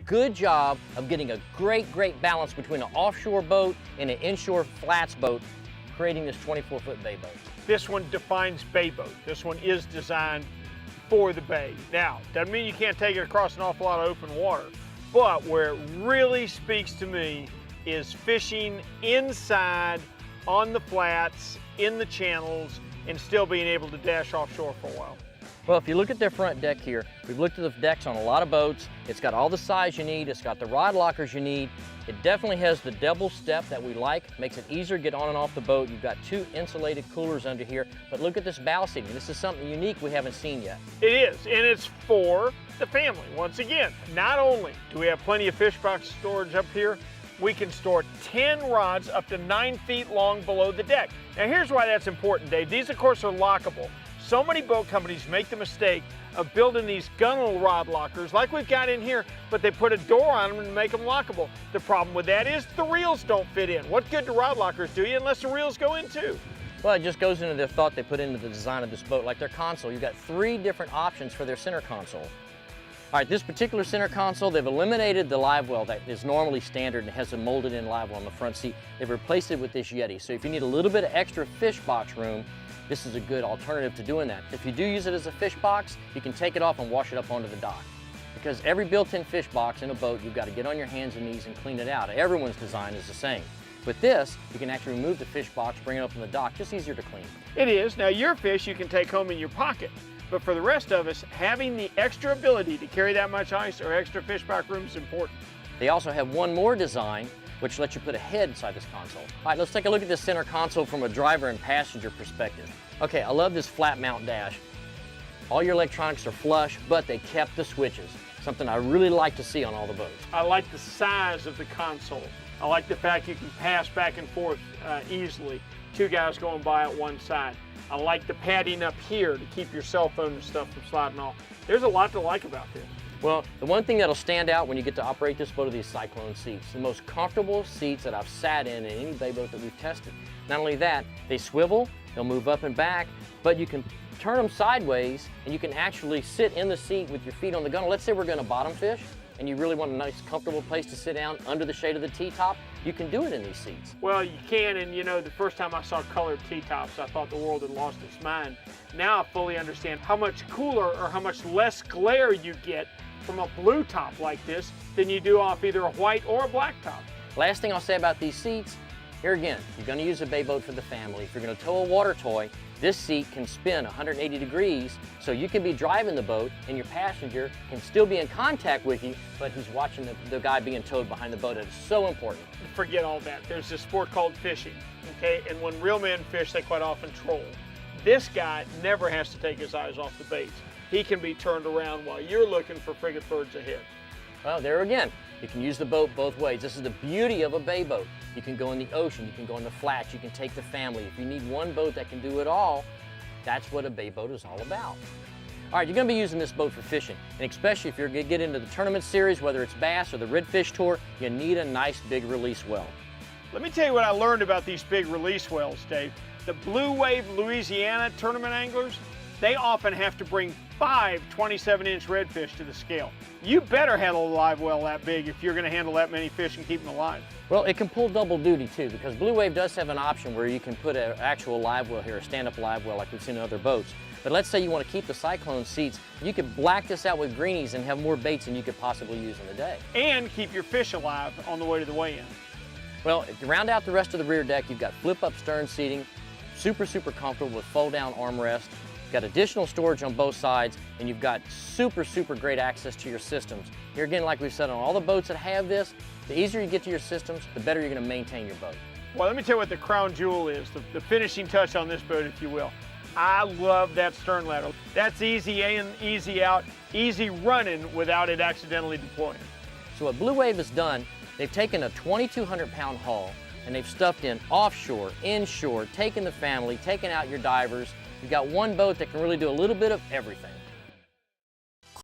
good job of getting a great balance between an offshore boat and an inshore flats boat, creating this 24-foot bay boat. This one defines bay boat. This one is designed for the bay. Now, doesn't mean you can't take it across an awful lot of open water, but where it really speaks to me is fishing inside on the flats, in the channels, and still being able to dash offshore for a while. Well, if you look at their front deck here, we've looked at the decks on a lot of boats. It's got all the size you need. It's got the rod lockers you need. It definitely has the double step that we like. Makes it easier to get on and off the boat. You've got 2 insulated coolers under here. But look at this bow seating. This is something unique we haven't seen yet. It is, and it's for the family. Once again, not only do we have plenty of fish box storage up here, we can store 10 rods up to 9 feet long below the deck. Now here's why that's important, Dave. These, of course, are lockable. So many boat companies make the mistake of building these gunnel rod lockers like we've got in here, but they put a door on them to make them lockable. The problem with that is the reels don't fit in. What good do rod lockers do you unless the reels go in too? Well, it just goes into the thought they put into the design of this boat. Like their console, you've got 3 different options for their center console. All right, this particular center console, they've eliminated the live well that is normally standard and has a molded in live well on the front seat. They've replaced it with this Yeti. So if you need a little bit of extra fish box room, this is a good alternative to doing that. If you do use it as a fish box, you can take it off and wash it up onto the dock. Because every built-in fish box in a boat, you've got to get on your hands and knees and clean it out. Everyone's design is the same. With this, you can actually remove the fish box, bring it up on the dock, just easier to clean. It is. Now your fish you can take home in your pocket. But for the rest of us, having the extra ability to carry that much ice or extra fish box room is important. They also have one more design, which lets you put a head inside this console. All right, let's take a look at this center console from a driver and passenger perspective. Okay, I love this flat mount dash. All your electronics are flush, but they kept the switches. Something I really like to see on all the boats. I like the size of the console. I like the fact you can pass back and forth easily. 2 guys going by at one side. I like the padding up here to keep your cell phone and stuff from sliding off. There's a lot to like about this. Well, the one thing that'll stand out when you get to operate this boat are these Cyclone seats. The most comfortable seats that I've sat in any bay boat that we've tested. Not only that, they swivel, they'll move up and back, but you can turn them sideways and you can actually sit in the seat with your feet on the gunnel. Let's say we're going to bottom fish and you really want a nice comfortable place to sit down under the shade of the T-top, you can do it in these seats. Well, you can, and you know, the first time I saw colored T-tops, I thought the world had lost its mind. Now I fully understand how much cooler or how much less glare you get from a blue top like this than you do off either a white or a black top. Last thing I'll say about these seats, here again, you're going to use a bay boat for the family. If you're going to tow a water toy, this seat can spin 180 degrees, so you can be driving the boat and your passenger can still be in contact with you, but he's watching the guy being towed behind the boat. It is so important. Forget all that. There's this sport called fishing, okay? And when real men fish, they quite often troll. This guy never has to take his eyes off the baits. He can be turned around while you're looking for frigate birds ahead. Well, there again, you can use the boat both ways. This is the beauty of a bay boat. You can go in the ocean, you can go in the flats, you can take the family. If you need one boat that can do it all, that's what a bay boat is all about. All right, you're going to be using this boat for fishing, and especially if you're going to get into the tournament series, whether it's bass or the redfish tour, you need a nice big release well. Let me tell you what I learned about these big release wells, Dave. The Blue Wave Louisiana tournament anglers, they often have to bring 5 27-inch redfish to the scale. You better handle a live well that big if you're going to handle that many fish and keep them alive. Well, it can pull double duty too, because Blue Wave does have an option where you can put an actual live well here, a stand-up live well like we've seen in other boats. But let's say you want to keep the Cyclone seats, you could black this out with greenies and have more baits than you could possibly use in a day. And keep your fish alive on the way to the weigh-in. Well, to round out the rest of the rear deck, you've got flip-up stern seating, super comfortable with fold-down armrest. Got additional storage on both sides, and you've got super great access to your systems. Here again, like we've said, on all the boats that have this, the easier you get to your systems, the better you're going to maintain your boat. Well, let me tell you what the crown jewel is, the finishing touch on this boat, if you will. I love that stern ladder. That's easy in, easy out, easy running without it accidentally deploying. So what Blue Wave has done, they've taken a 2,200-pound hull, and they've stuffed in offshore, inshore, taken the family, taken out your divers. You've got one boat that can really do a little bit of everything.